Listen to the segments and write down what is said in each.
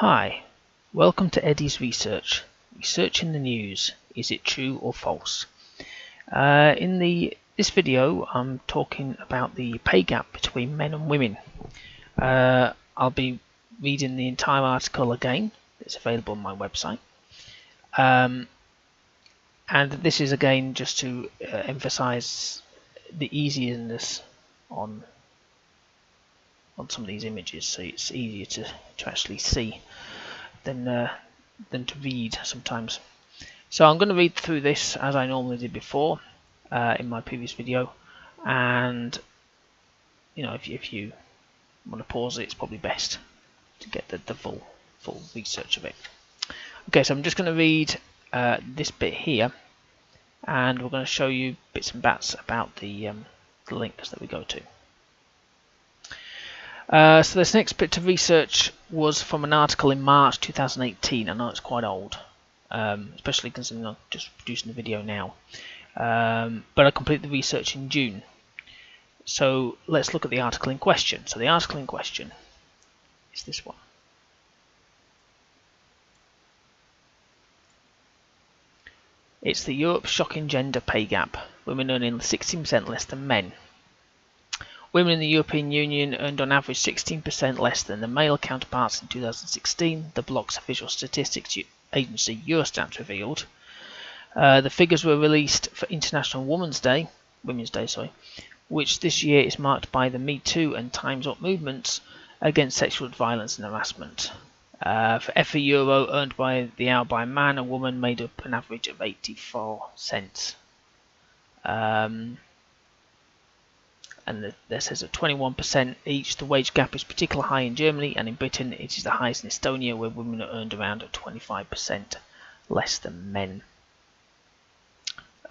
Hi, welcome to Eddie's Research. Research in the news. Is it true or false? This video, I'm talking about the pay gap between men and women. I'll be reading the entire article again. It's available on my website. And this is again just to emphasize the easiness on some of these images, so it's easier to actually see than to read sometimes. So I'm going to read through this as I normally did before in my previous video, and if you want to pause it, it's probably best to get the full research of it. Okay, so I'm just going to read this bit here, and we're going to show you bits and bats about the links that we go to. So this next bit of research was from an article in March 2018. I know it's quite old, especially considering I'm just producing the video now. But I completed the research in June. So let's look at the article in question. So the article in question is this one. It's the Europe's shocking gender pay gap. Women earning 16% less than men. Women in the European Union earned on average 16% less than their male counterparts in 2016, the bloc's official statistics agency Eurostat revealed. The figures were released for International Women's Day, which this year is marked by the Me Too and Time's Up movements against sexual violence and harassment. For every euro earned by the hour by a man, a woman made up an average of 84 cents. And there says at 21% each, the wage gap is particularly high in Germany, and in Britain it is the highest in Estonia, where women are earned around 25% less than men.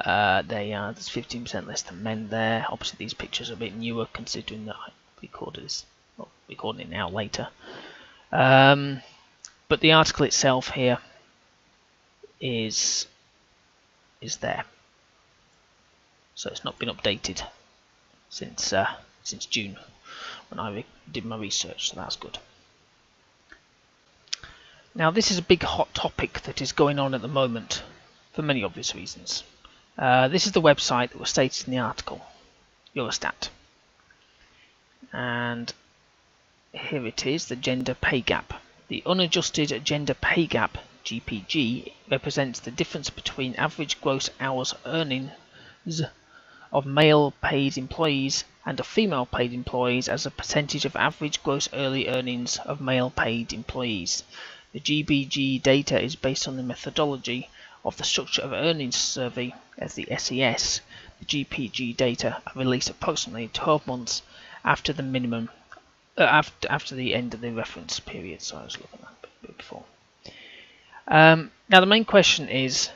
There's 15% less than men there. Obviously these pictures are a bit newer considering that I recording it now later. But the article itself here is there. So it's not been updated since June when I did my research, so that's good. Now this is a big hot topic that is going on at the moment for many obvious reasons. This is the website that was stated in the article, Eurostat, and here it is, the gender pay gap. The unadjusted gender pay gap, GPG, represents the difference between average gross hours earnings of male paid employees and of female paid employees as a percentage of average gross early earnings of male paid employees. The GPG data is based on the methodology of the Structure of Earnings Survey as the SES. The GPG data are released approximately 12 months after the minimum after the end of the reference period. So I was looking at that a bit before. Now the main question is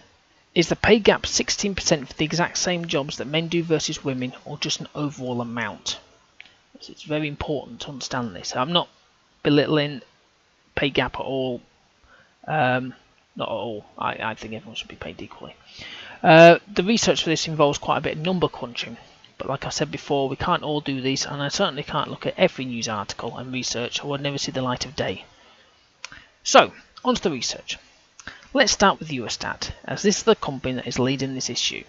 the pay gap 16% for the exact same jobs that men do versus women, or just an overall amount? So it's very important to understand this. I'm not belittling pay gap at all. Not at all. I think everyone should be paid equally. The research for this involves quite a bit of number crunching, but like I said before, we can't all do this, and I certainly can't look at every news article and research, or would never see the light of day. So, on to the research. Let's start with Eurostat, as this is the company that is leading this issue.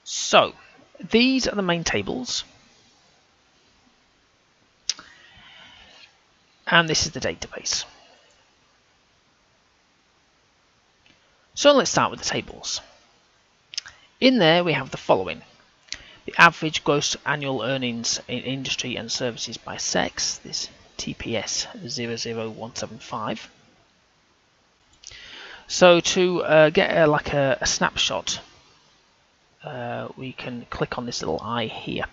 So, these are the main tables, and this is the database. So let's start with the tables. In there we have the following: the average gross annual earnings in industry and services by sex, this TPS 00175. So to get a snapshot, we can click on this little eye here.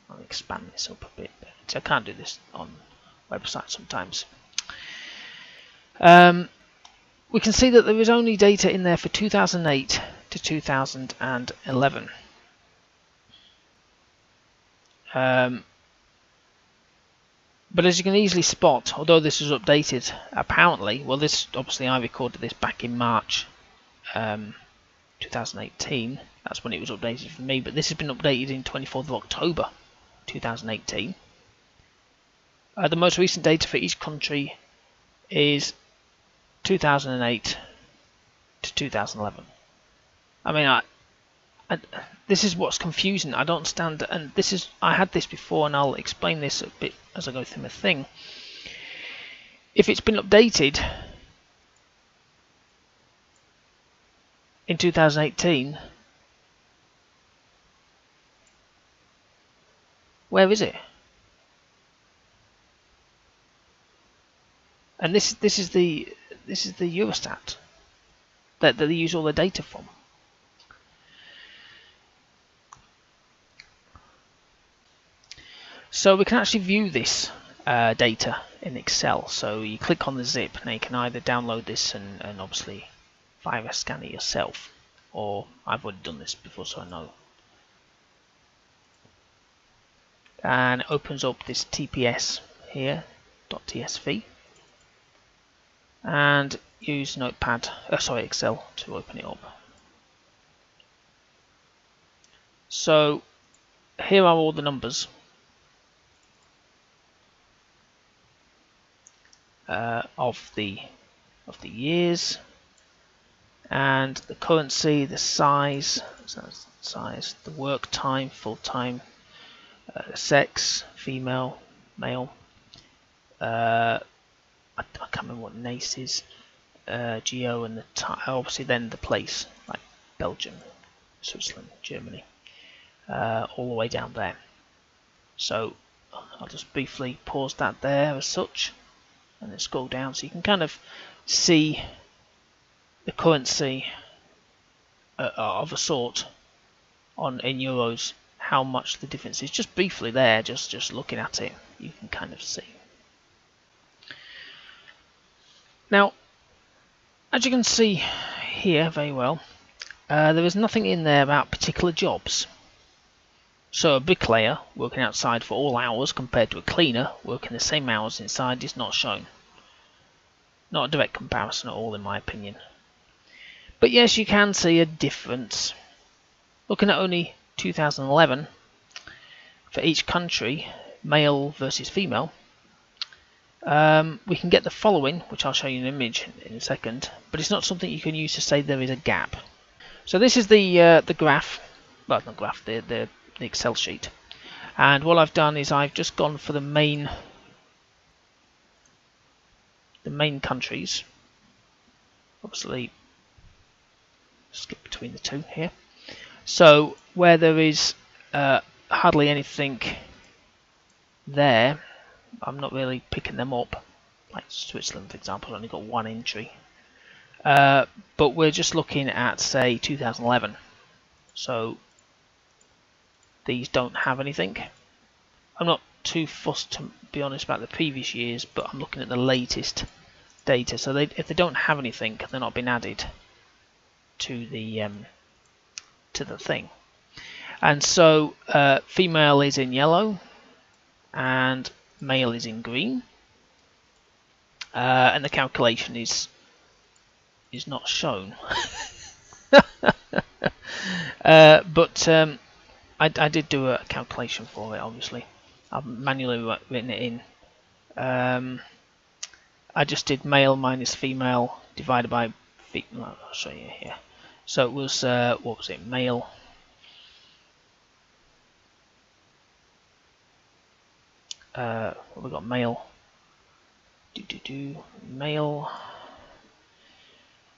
I'll expand this up a bit. I can't do this on websites sometimes. We can see that there is only data in there for 2008 to 2011. But as you can easily spot, although this was updated, apparently, well, this obviously I recorded this back in March 2018. That's when it was updated for me, but this has been updated in 24th of October 2018. The most recent data for each country is 2008 to 2011. I mean, this is what's confusing. I don't understand, and I had this before, and I'll explain this a bit as I go through my thing. If it's been updated in 2018, where is it? And this is the Eurostat that they use all the data from. So we can actually view this data in Excel. So you click on the zip, and you can either download this and obviously virus scan it yourself, or I've already done this before, so I know. And it opens up this TPS here, .tsv, and use Excel to open it up. So here are all the numbers of the years, and the currency, the size, the work time, full time, sex, female, male. I can't remember what NACE is. Geo, and the obviously then the place, like Belgium, Switzerland, Germany, all the way down there. So I'll just briefly pause that there as such, and then scroll down so you can kind of see the currency of a sort in euros, how much the difference is. Just briefly there, just looking at it, you can kind of see. Now, as you can see here very well, there is nothing in there about particular jobs. So a bricklayer working outside for all hours compared to a cleaner working the same hours inside is not shown. Not a direct comparison at all, in my opinion. But yes, you can see a difference. Looking at only 2011, for each country, male versus female, we can get the following, which I'll show you an image in a second, but it's not something you can use to say there is a gap. So this is the graph, well, not graph, the Excel sheet, and what I've done is I've just gone for the main countries. Obviously, skip between the two here. So where there is hardly anything there, I'm not really picking them up. Like Switzerland, for example, only got one entry. But we're just looking at, say, 2011. So these don't have anything. I'm not too fussed, to be honest, about the previous years, but I'm looking at the latest data. So if they don't have anything, they're not been added to the thing. And so female is in yellow and male is in green, and the calculation is not shown. But I did do a calculation for it. Obviously, I've manually written it in. I just did male minus female divided by female. I'll show you here. So it was what was it? Male. We got male. Male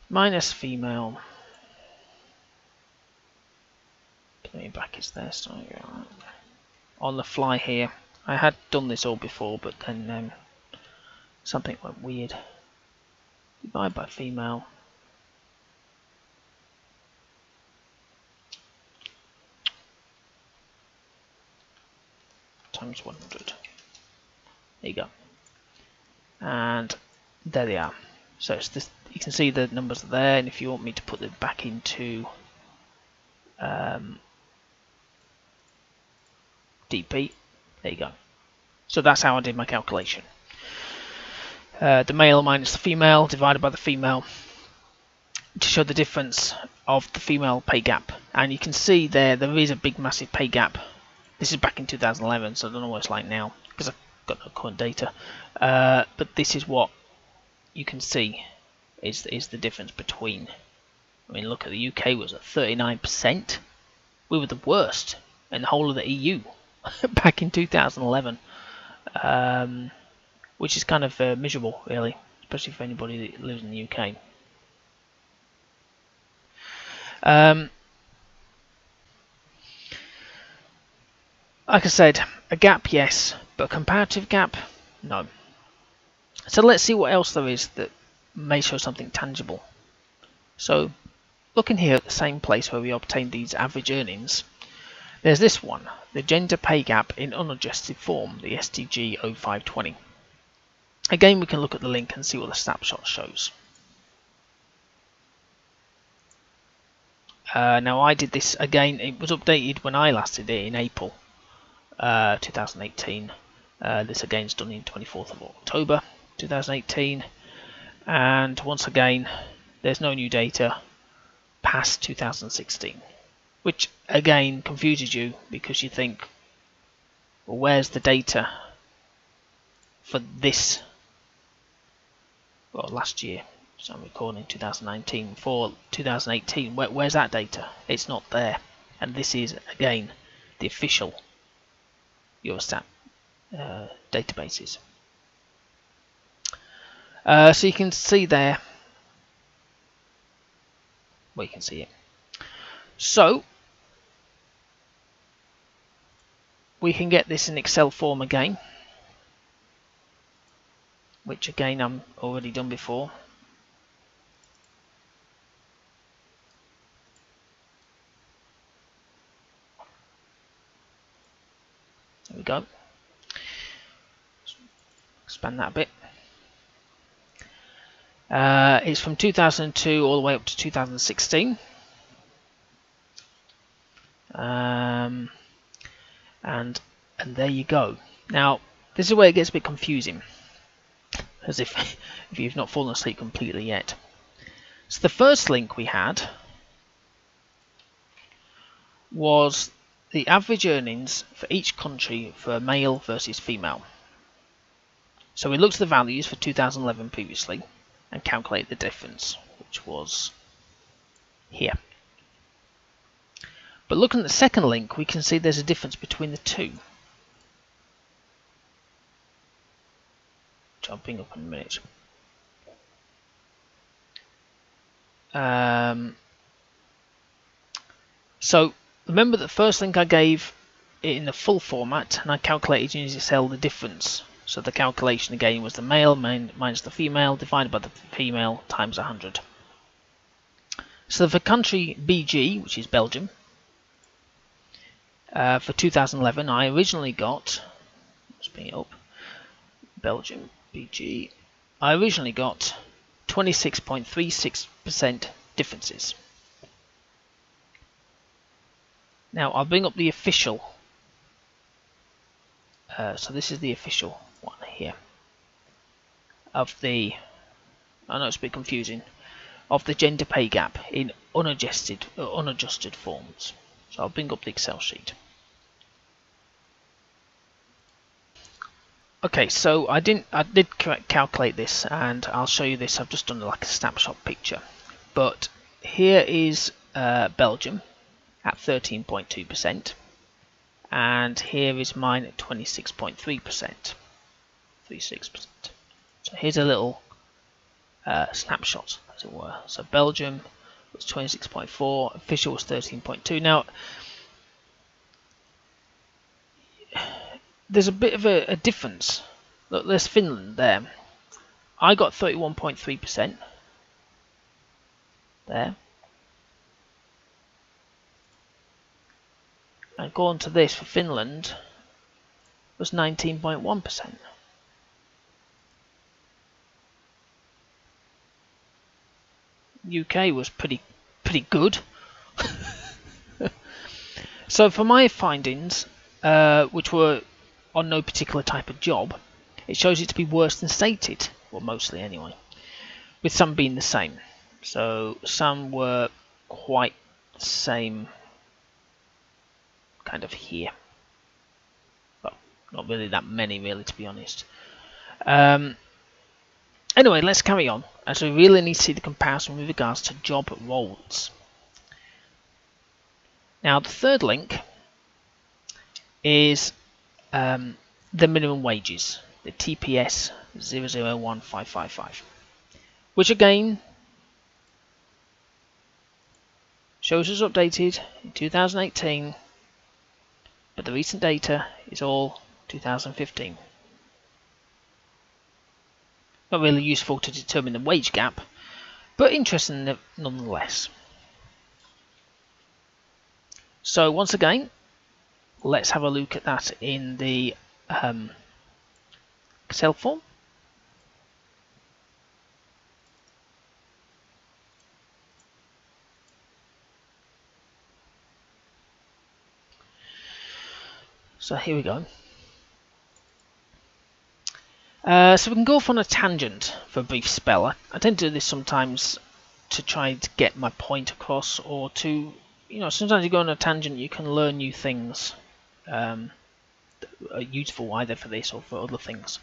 minus female. Put me brackets there. So on the fly here, I had done this all before, but then something went weird. Divide by female. Times 100. There you go. And there they are. So it's this, you can see the numbers are there, and if you want me to put it back into DP, there you go. So that's how I did my calculation. The male minus the female divided by the female to show the difference of the female pay gap. And you can see there is a big massive pay gap. This is back in 2011, so I don't know what it's like now, because I got no current data, but this is what you can see is the difference between. I mean, look at the UK was at 39%. We were the worst in the whole of the EU back in 2011, which is kind of miserable, really, especially for anybody that lives in the UK. Like I said, a gap, yes, but a comparative gap, no. So let's see what else there is that may show something tangible. So, looking here at the same place where we obtained these average earnings, there's this one, the gender pay gap in unadjusted form, the SDG 0520. Again, we can look at the link and see what the snapshot shows. Now I did this again, it was updated when I last did it in April 2018. This again is done in 24th of October 2018, and once again there's no new data past 2016, which again confuses you because you think, well, where's the data for this, well, last year, so I'm recording 2019, for 2018, where's that data? It's not there, and this is again the official Eurostat databases. So you can see there, well, you can see it. So we can get this in Excel form again, which again I'm already done before. There we go. Expand that a bit. It's from 2002 all the way up to 2016. And there you go. Now this is where it gets a bit confusing, as if you've not fallen asleep completely yet. So the first link we had was the average earnings for each country for male versus female. So we looked at the values for 2011 previously and calculate the difference, which was here. But looking at the second link, we can see there's a difference between the two, which I'll bring up in a minute. So remember the first link I gave it in the full format, and I calculated using Excel the difference. So the calculation again was the male minus the female divided by the female times 100. So for country BG, which is Belgium, for 2011, I originally got, let's bring it up, Belgium BG, I originally got 26.36% differences. Now I'll bring up the official, so this is the official one here, of the, I know it's a bit confusing, of the gender pay gap in unadjusted forms. So I'll bring up the Excel sheet. Okay, so I did calculate this, and I'll show you this. I've just done like a snapshot picture, but here is Belgium at 13.2%, and here is mine at 26.3%. 36%. So here's a little snapshot, as it were. So Belgium was 26.4, official was 13.2. Now there's a bit of a difference. Look, there's Finland there. I got 31.3% there. And going to this for Finland was 19.1%. UK was pretty good. So for my findings, which were on no particular type of job, it shows it to be worse than stated, well, mostly anyway, with some being the same. So some were quite the same kind of here. Well, Not really that many, really, to be honest. Anyway, let's carry on, as we really need to see the comparison with regards to job roles. Now, the third link is the minimum wages, the TPS 001555, which again shows us updated in 2018, but the recent data is all 2015. Not really useful to determine the wage gap, but interesting nonetheless. So once again, let's have a look at that in the Excel form. So here we go. So we can go off on a tangent for a brief spell. I tend to do this sometimes to try to get my point across, or to, sometimes you go on a tangent, you can learn new things that are useful either for this or for other things.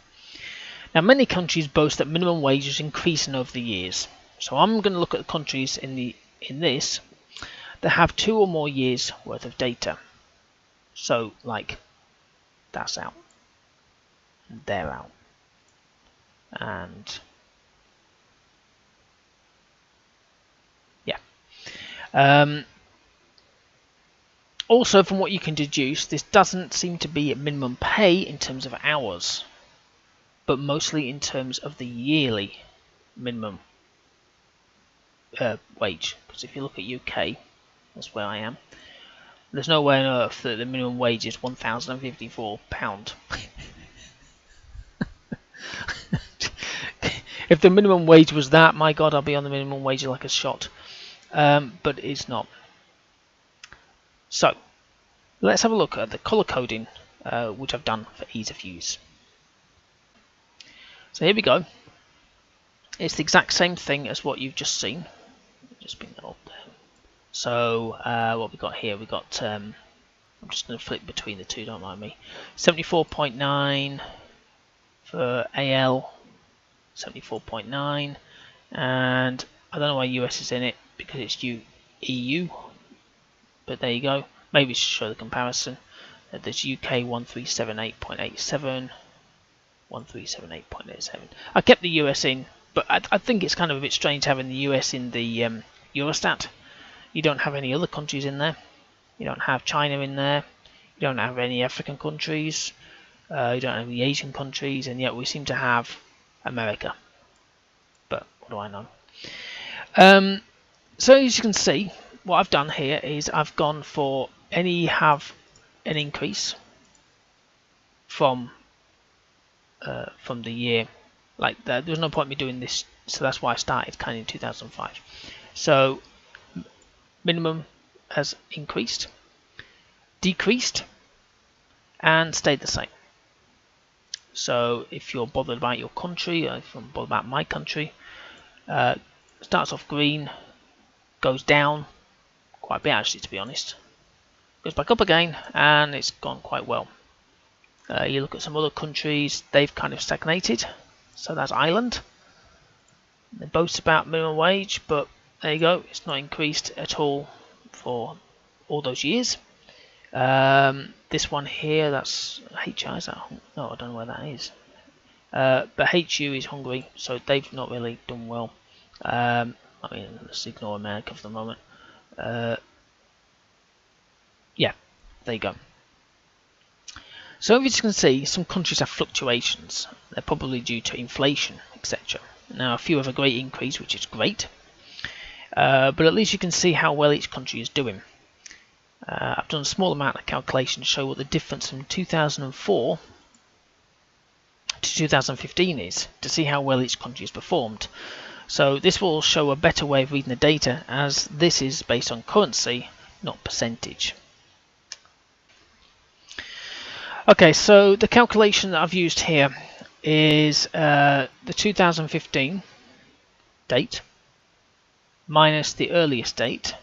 Now, many countries boast that minimum wage is increasing over the years. So I'm going to look at the countries in this that have 2 or more years worth of data. So, like, that's out, and they're out, and yeah. Also, from what you can deduce, this doesn't seem to be at minimum pay in terms of hours, but mostly in terms of the yearly minimum wage. Because if you look at UK, that's where I am, there's no way on earth that the minimum wage is £1,054. If the minimum wage was that, my God, I'll be on the minimum wage like a shot. But it's not. So, let's have a look at the colour coding, which I've done for ease of use. So here we go. It's the exact same thing as what you've just seen. Just bring that up there. So what we got here, we got, I'm just going to flip between the two, don't mind me. 74.9 for AL, 74.9, and I don't know why US is in it because it's EU, but there you go. Maybe to show the comparison. There's UK 1378.87, 1378.87. I kept the US in, but I think it's kind of a bit strange having the US in the Eurostat. You don't have any other countries in there. You don't have China in there. You don't have any African countries. You don't have the Asian countries, and yet we seem to have America. But what do I know? So as you can see, what I've done here is I've gone for have an increase from the year. Like that. There's no point in me doing this, so that's why I started kind of in 2005. So minimum has increased, decreased, and stayed the same. So if you're bothered about your country, or if I'm bothered about my country, starts off green, goes down quite a bit actually, to be honest, goes back up again, and it's gone quite well. You look at some other countries, they've kind of stagnated. So that's Ireland. They boast about minimum wage, but there you go, it's not increased at all for all those years. This one here, that's HI, is that? No, I don't know where that is. But HU is Hungary, so they've not really done well. I mean, let's ignore America for the moment. Yeah, there you go. So as you can see, some countries have fluctuations. They're probably due to inflation, etc. Now, a few have a great increase, which is great. But at least you can see how well each country is doing. I've done a small amount of calculation to show what the difference from 2004 to 2015 is, to see how well each country has performed. So this will show a better way of reading the data, as this is based on currency, not percentage. Okay, so the calculation that I've used here is the 2015 date minus the earliest date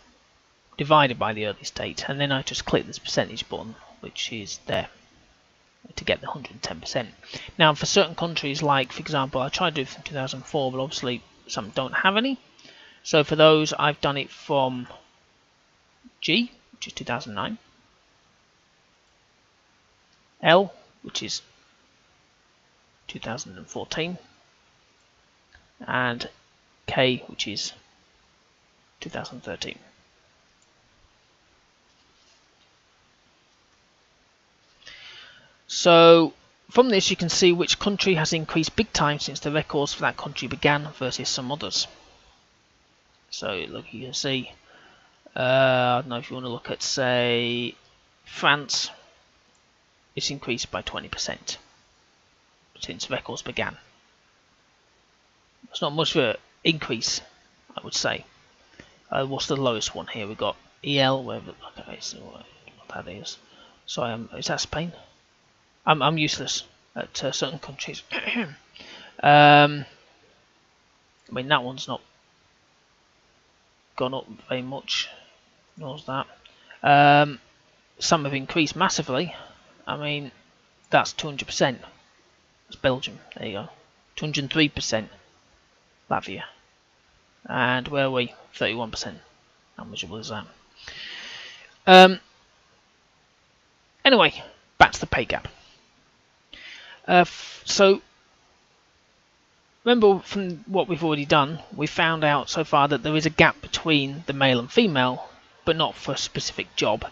divided by the earliest date, and then I just click this percentage button, which is there. to get the 110%. Now, for certain countries, like for example, I tried to do it from 2004, but obviously some don't have any. So for those, I've done it from G, which is 2009, L, which is 2014, and K, which is 2013. So from this you can see which country has increased big time since the records for that country began versus some others. So look, you can see, I don't know if you want to look at, say, France, it's increased by 20% since records began. It's not much of an increase, I would say. What's the lowest one here? We've got EL, wherever, okay, so what that is. Sorry, is that Spain? I'm useless at certain countries. I mean, that one's not gone up very much, nor's that. Some have increased massively. I mean, that's 200%. That's Belgium, there you go. 203%, Latvia. And where are we? 31%. How miserable is that? Anyway, back to the pay gap. So, remember from what we've already done, we found out so far that there is a gap between the male and female, but not for a specific job,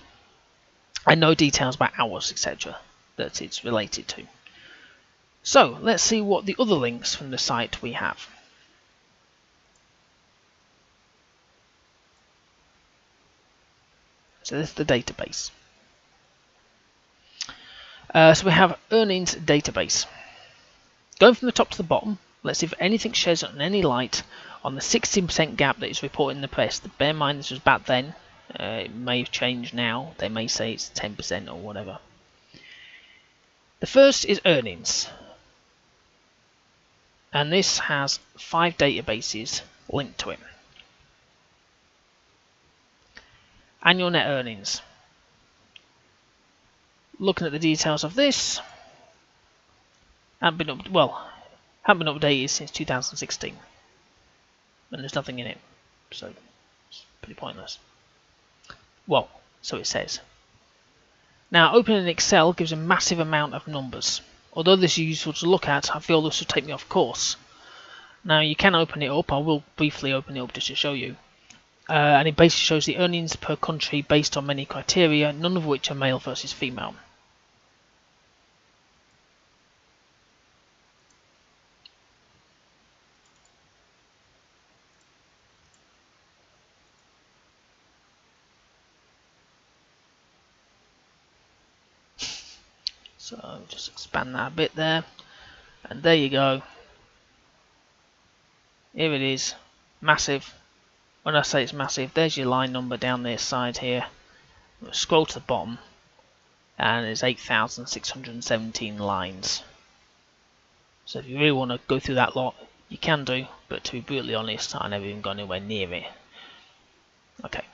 and no details about hours, etc. that it's related to. So, let's see what the other links from the site we have. So this is the database. So we have earnings database. Going from the top to the bottom, let's see if anything sheds on any light on the 16% gap that is reported in the press. Bear in mind this was back then. It may have changed now. They may say it's 10% or whatever. The first is earnings. And this has 5 databases linked to it. Annual net earnings. Looking at the details of this, haven't been updated since 2016, and there's nothing in it, so it's pretty pointless. Well, so it says. Now, opening Excel gives a massive amount of numbers. Although this is useful to look at, I feel this will take me off course. Now, you can open it up. I will briefly open it up just to show you. And it basically shows the earnings per country based on many criteria, none of which are male versus female. So just expand that a bit there, and there you go. Here it is, massive. When I say it's massive, there's your line number down this side here. We'll scroll to the bottom, and there's 8,617 lines. So if you really want to go through that lot, you can do, but to be brutally honest, I never even got anywhere near it. Okay.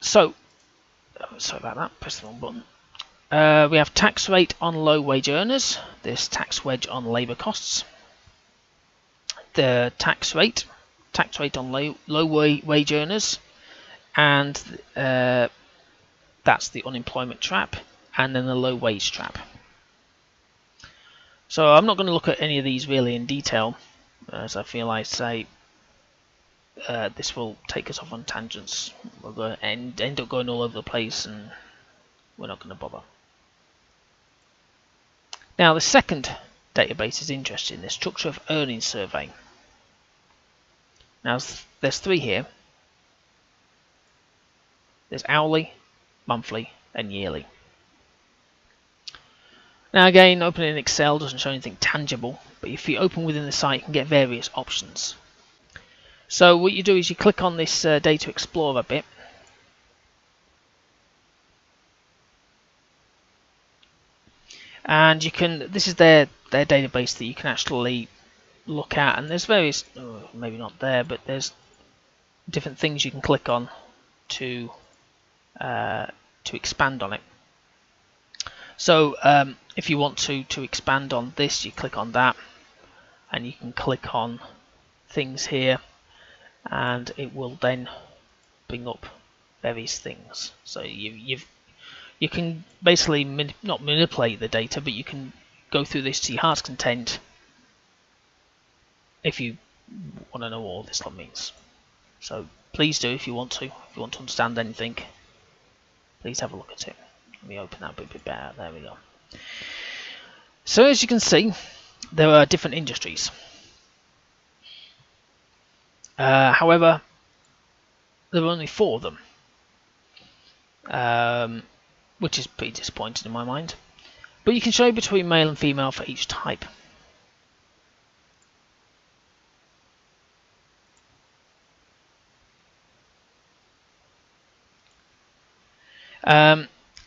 So, sorry about that, press the wrong button. We have tax rate on low wage earners, this tax wedge on labour costs. The tax rate on low wage earners, and that's the unemployment trap, and then the low wage trap. So I'm not going to look at any of these really in detail, as I feel I say this will take us off on tangents. We'll go and end up going all over the place, and we're not going to bother. Now the second database is interesting, the structure of earnings survey. Now there's 3 here. There's hourly, monthly, and yearly. Now again, opening Excel doesn't show anything tangible, but if you open within the site, you can get various options. So what you do is you click on this Data Explorer bit, and you can. This is their database that you can actually look at, and there's various, maybe not there, but there's different things you can click on to expand on it. So if you want to expand on this, you click on that, and you can click on things here, and it will then bring up various things. So you can basically not manipulate the data, but you can go through this to your heart's content if you want to know what all this lot means. So please do, if you want to understand anything, please have a look at it. Let me open that a bit better. There we go. So as you can see, there are different industries. However, there are only 4 of them, which is pretty disappointing in my mind. But you can show between male and female for each type.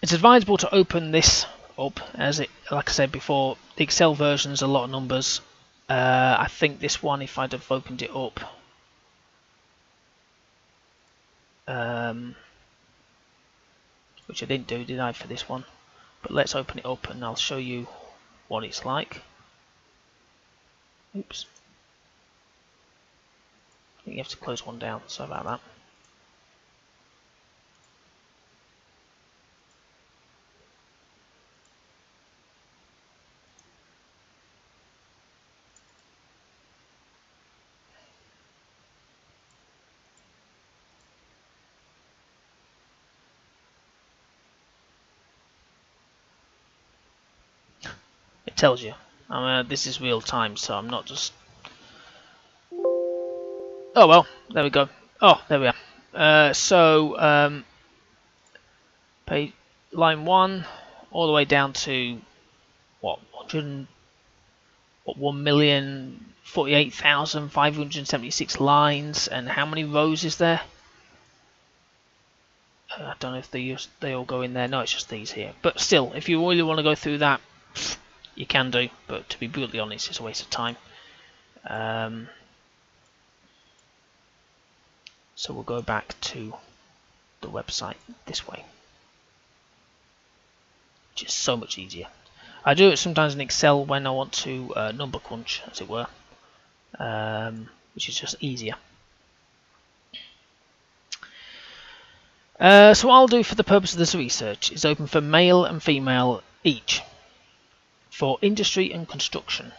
It's advisable to open this up, as it, like I said before, the Excel version is a lot of numbers. I think this one, if I'd have opened it up, which I didn't do, did I, for this one? But let's open it up and I'll show you what it's like. Oops. I think you have to close one down, sorry about that. It tells you. This is real time, so I'm not just... Oh well, there we go. Oh, there we are. Page line 1 all the way down to what, 1,048,576 lines, and how many rows is there? I don't know if they all go in there. No, it's just these here. But still, if you really want to go through that, you can do. But to be brutally honest, it's a waste of time. So we'll go back to the website this way, which is so much easier. I do it sometimes in Excel when I want to number crunch, as it were, which is just easier. So what I'll do for the purpose of this research is open for male and female each, for industry and construction,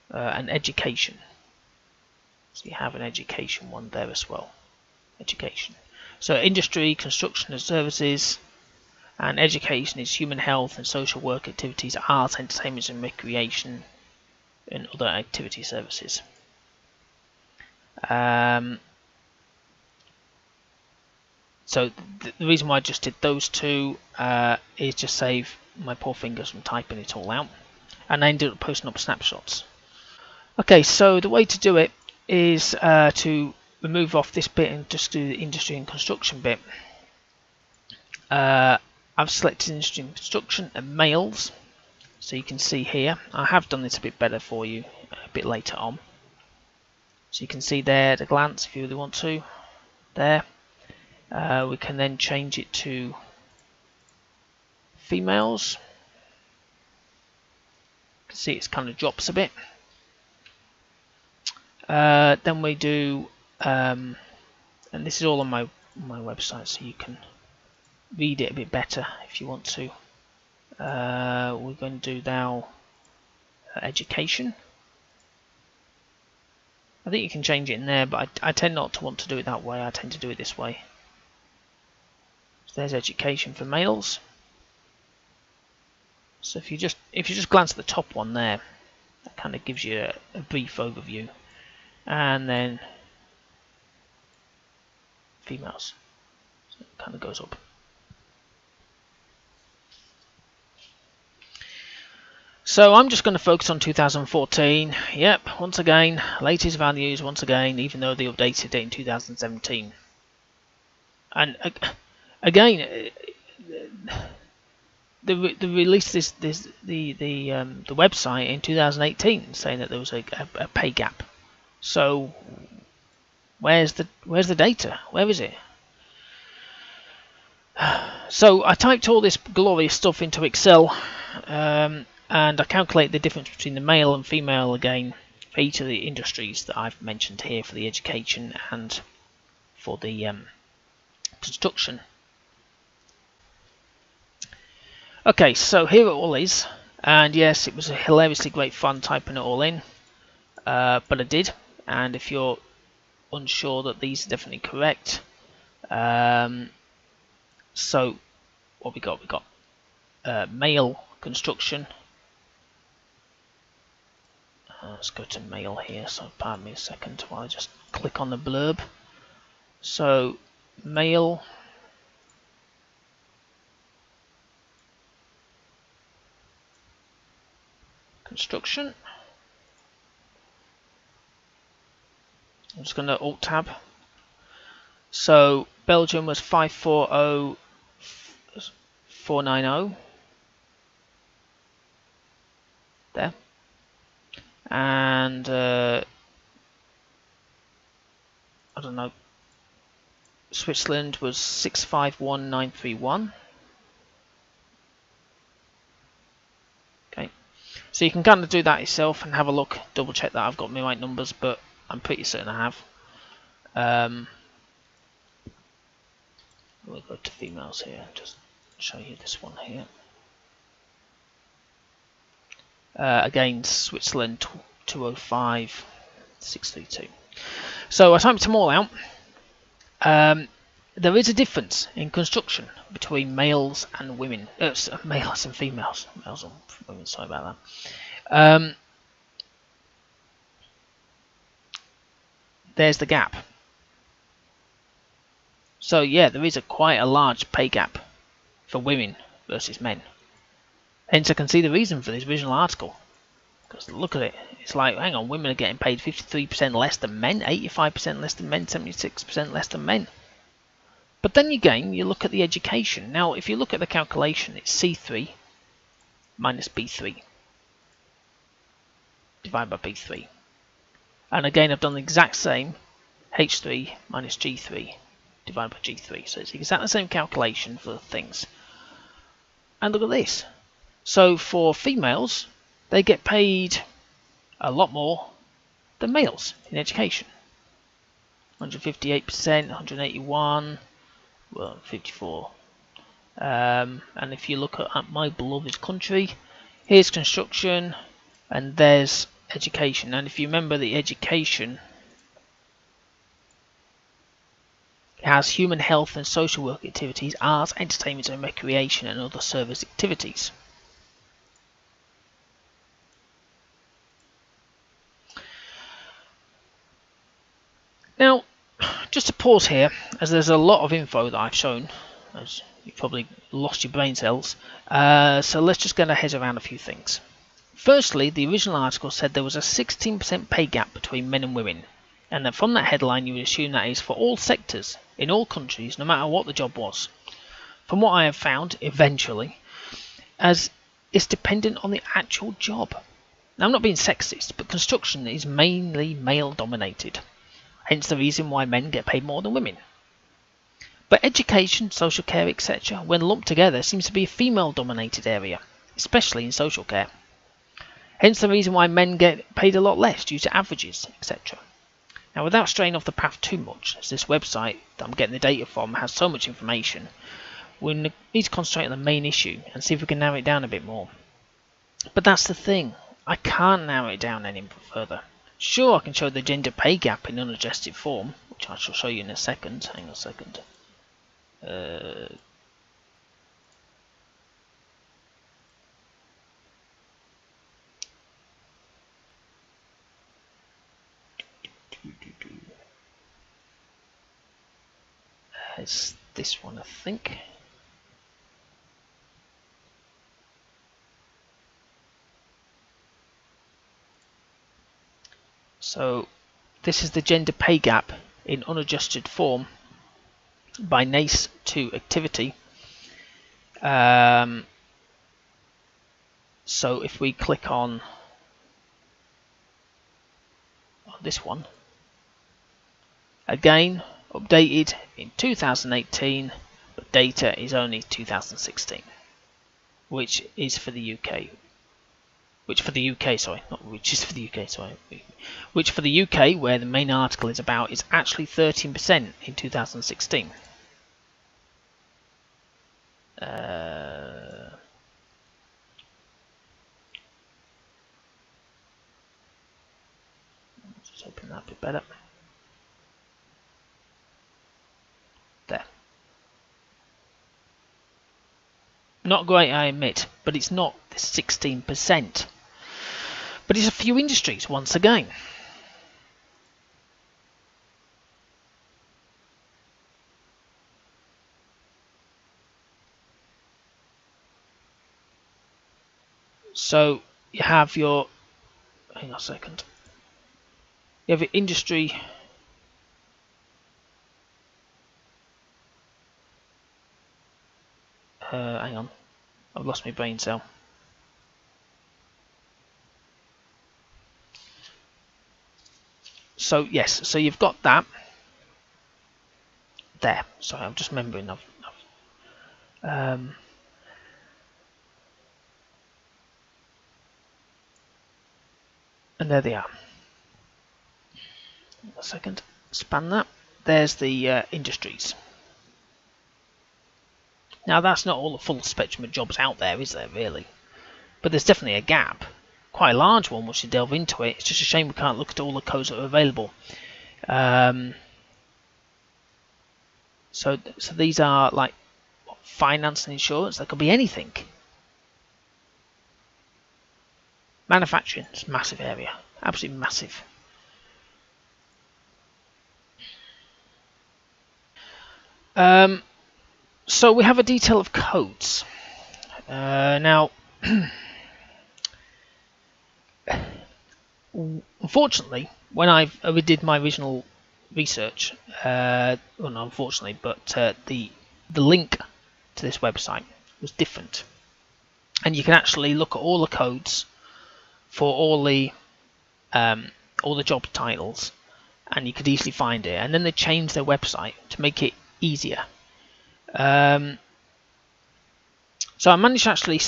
and education. So you have an education one there as well. Education. So industry, construction and services, and education is human health and social work activities, arts, entertainment and recreation, and other activity services. So the reason why I just did those two is just save my poor fingers from typing it all out, and I ended up posting up snapshots. Okay, so the way to do it is to remove off this bit and just do the industry and construction bit. I've selected industry and construction and males, so you can see here. I have done this a bit better for you a bit later on, so you can see there at a glance if you really want to. There, we can then change it to females. You can see it kind of drops a bit. Then we do, and this is all on my website, so you can read it a bit better if you want to. We're going to do now education. I think you can change it in there, but I tend not to want to do it that way. I tend to do it this way. So there's education for males. So if you just glance at the top one there, that kind of gives you a brief overview. And then females, so it kind of goes up. So I'm just going to focus on 2014. Yep, once again, latest values once again, even though they updated it in 2017. And again, they released the website in 2018 saying that there was a pay gap. So where's the data? Where is it? So I typed all this glorious stuff into Excel, and I calculate the difference between the male and female again for each of the industries that I've mentioned here, for the education and for the construction. Okay, so here it all is, and yes, it was a hilariously great fun typing it all in, but I did. And if you're unsure that these are definitely correct, so what we got? We got male construction. Let's go to male here. So pardon me a second while I just click on the blurb. So male construction. I'm just going to alt tab. So Belgium was 540490 there, and I don't know, Switzerland was 651931. Okay, so you can kind of do that yourself and have a look, double check that I've got my right numbers, but I'm pretty certain I have. We'll go to females here and just show you this one here. Again, Switzerland 205,632. So I typed them all out. There is a difference in construction between males and women, males and females. Males and women. Sorry about that. There's the gap. So yeah, there is quite a large pay gap for women versus men. Hence I can see the reason for this original article. Because look at it, it's like, hang on, women are getting paid 53% less than men, 85% less than men, 76% less than men. But then again, you look at the education. Now, if you look at the calculation, it's C3 minus B3 divided by B3. And again, I've done the exact same, H3 minus G3 divided by G3. So it's exactly the same calculation for things. And look at this. So for females, they get paid a lot more than males in education. 158%, 181, well, 54. And if you look at my beloved country, here's construction and there's education. And if you remember, the education has human health and social work activities, arts, entertainment and recreation, and other service activities. Now, just to pause here, as there's a lot of info that I've shown, as you've probably lost your brain cells, so let's just get our heads around a few things. Firstly, the original article said there was a 16% pay gap between men and women, and that from that headline you would assume that is for all sectors, in all countries, no matter what the job was. From what I have found, eventually, as it's dependent on the actual job. Now, I'm not being sexist, but construction is mainly male dominated, hence the reason why men get paid more than women. But education, social care, etc., when lumped together, seems to be a female dominated area, especially in social care. Hence the reason why men get paid a lot less due to averages, etc. Now, without straying off the path too much, as this website that I'm getting the data from has so much information, we need to concentrate on the main issue and see if we can narrow it down a bit more. But that's the thing, I can't narrow it down any further. Sure, I can show the gender pay gap in unadjusted form, which I shall show you in a second. Hang on a second. It's this one, I think. So this is the gender pay gap in unadjusted form by NACE to activity. And So if we click on this one, again updated in 2018, but data is only 2016, which is for the UK. Which for the UK, sorry, not which is for the UK, sorry. Which for the UK, where the main article is about, is actually 13% in 2016. Just open that a bit better. There. Not great, I admit, but it's not the 16%. But it's a few industries once again. So you have your, hang on a second, you have your industry, hang on, I've lost my brain cell. So yes, so you've got that there. Sorry, I'm just remembering. And there they are. A second, span that. There's the industries. Now that's not all the full spectrum of jobs out there, is there really? But there's definitely a gap, quite a large one once you delve into it. It's just a shame we can't look at all the codes that are available. So these are like finance and insurance. That could be anything. Manufacturing, it's a massive area, absolutely massive. So we have a detail of codes. Now, unfortunately, when I did my original research, well, not unfortunately, but the link to this website was different, and you can actually look at all the codes for all the job titles, and you could easily find it. And then they changed their website to make it easier. So I managed to actually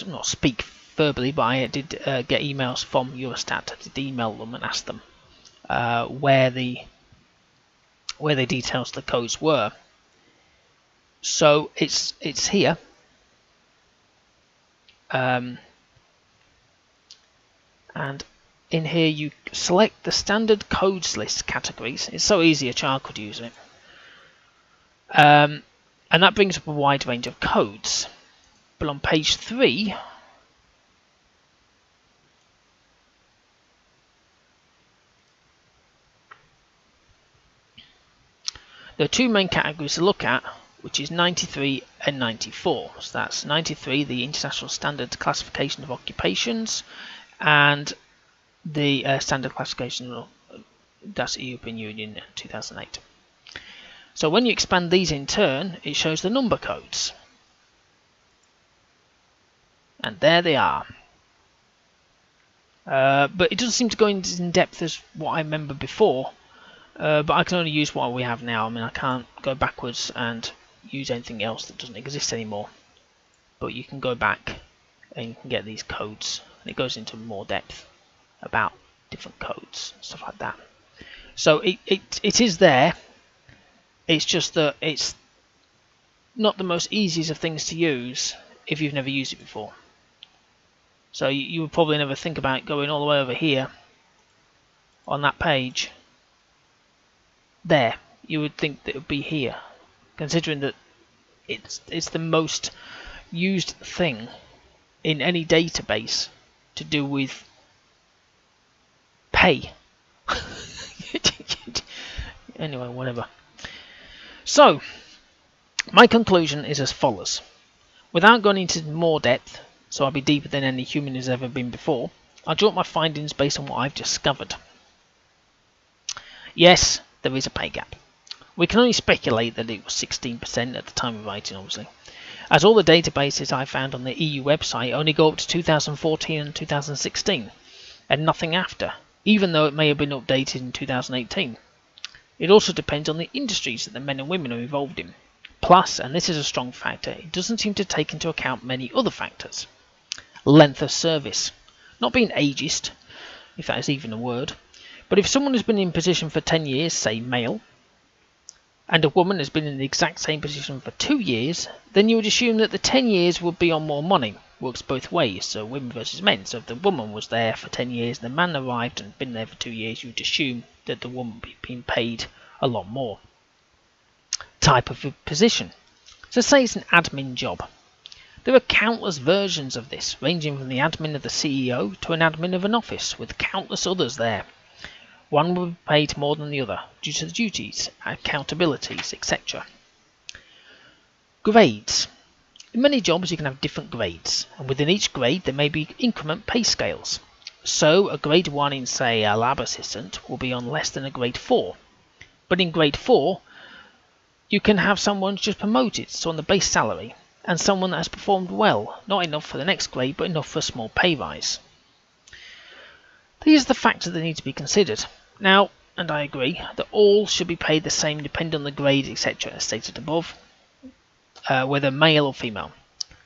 not speak verbally, but I did get emails from Eurostat. I did email them and ask them where the details of the codes were. So it's here. And in here you select the standard codes list categories. It's so easy a child could use it. And that brings up a wide range of codes. But on page 3, there are two main categories to look at, which is 93 and 94. So that's 93, the International Standard Classification of Occupations, and the Standard Classification, that's the European Union 2008. So when you expand these in turn, it shows the number codes. And there they are. But it doesn't seem to go into in depth as what I remember before. But I can only use what we have now. I mean, I can't go backwards and use anything else that doesn't exist anymore. But you can go back and you can get these codes. And it goes into more depth about different codes, stuff like that. So it is there. It's just that it's not the most easiest of things to use if you've never used it before. So you would probably never think about going all the way over here on that page. There, you would think that it would be here, considering that it's the most used thing in any database to do with pay. Anyway, whatever. So, my conclusion is as follows. Without going into more depth, so I'll be deeper than any human has ever been before, I'll draw up my findings based on what I've discovered. Yes, there is a pay gap. We can only speculate that it was 16% at the time of writing, obviously. as all the databases I found on the EU website only go up to 2014 and 2016, and nothing after, even though it may have been updated in 2018. It also depends on the industries that the men and women are involved in. Plus, and this is a strong factor, it doesn't seem to take into account many other factors. Length of service. Not being ageist, if that is even a word, but if someone has been in position for 10 years, say male, and a woman has been in the exact same position for 2 years, then you would assume that the 10 years would be on more money. Works both ways, so women versus men. So if the woman was there for 10 years and the man arrived and been there for 2 years, you would assume that the woman would be being paid a lot more. Type of position. So say it's an admin job. There are countless versions of this, ranging from the admin of the CEO to an admin of an office, with countless others there. One will be paid more than the other, due to the duties, accountabilities, etc. Grades. In many jobs you can have different grades, and within each grade there may be increment pay scales. So a grade 1 in, say, a lab assistant will be on less than a grade 4. But in grade 4, you can have someone just promoted, so on the base salary, and someone that has performed well, not enough for the next grade, but enough for a small pay rise. These are the factors that need to be considered. Now, and I agree, that all should be paid the same depending on the grade, etc., as stated above, whether male or female.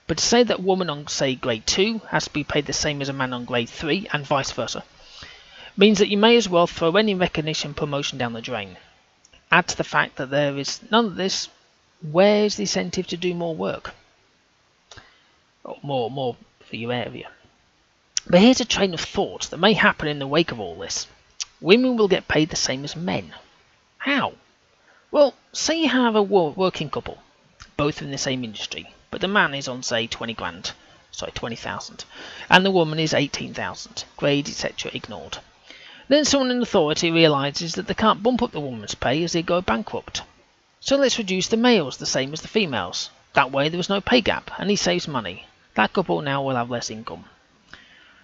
But to say that a woman on, say, grade 2 has to be paid the same as a man on grade 3, and vice versa, means that you may as well throw any recognition promotion down the drain. Add to the fact that there is none of this, where's the incentive to do more work? Or more for your area. But here's a train of thought that may happen in the wake of all this. Women will get paid the same as men. How? Well, say you have a working couple, both in the same industry, but the man is on, say, 20,000, and the woman is 18,000, grades, etc. ignored. Then someone in authority realises that they can't bump up the woman's pay as they go bankrupt. So let's reduce the males the same as the females. That way there is no pay gap, and he saves money. That couple now will have less income.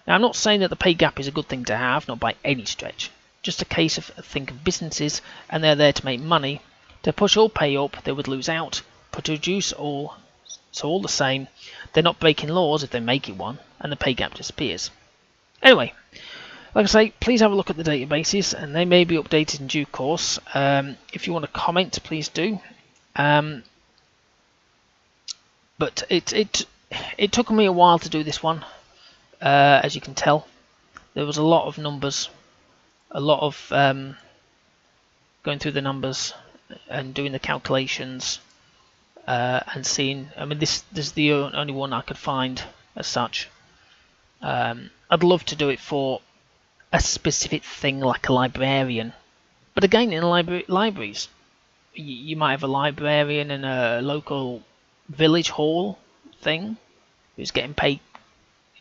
Now, I'm not saying that the pay gap is a good thing to have, not by any stretch. Just a case of think of businesses, and they're there to make money. To push all pay up, they would lose out. But to reduce all, so all the same, they're not breaking laws if they make it one, and the pay gap disappears. Anyway, like I say, please have a look at the databases, and they may be updated in due course. If you want to comment, please do. But it took me a while to do this one. As you can tell, there was a lot of numbers, a lot of going through the numbers and doing the calculations and seeing. I mean, this is the only one I could find as such. I'd love to do it for a specific thing like a librarian, but again, in libraries, you might have a librarian in a local village hall thing who's getting paid,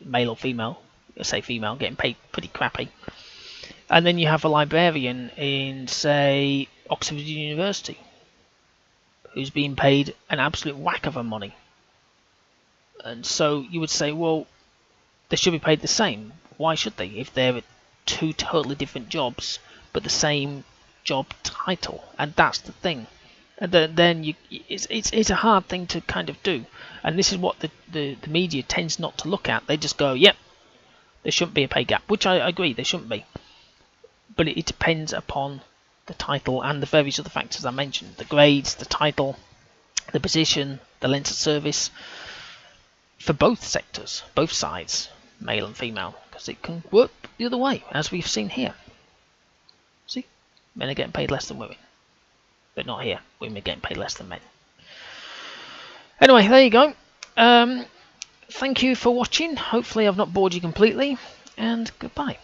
male or female, say female, getting paid pretty crappy. And then you have a librarian in, say, Oxford University who's being paid an absolute whack of her money. And so you would say, well, they should be paid the same. Why should they? If they're two totally different jobs but the same job title. And that's the thing. And then it's a hard thing to kind of do. And this is what the media tends not to look at. They just go, yep, there shouldn't be a pay gap, which I agree, there shouldn't be. But it depends upon the title and the various other factors I mentioned. The grades, the title, the position, the length of service, for both sectors, both sides, male and female, because it can work the other way, as we've seen here. See, men are getting paid less than women. But not here, women are getting paid less than men. Anyway, there you go. Thank you for watching. Hopefully I've not bored you completely, and goodbye.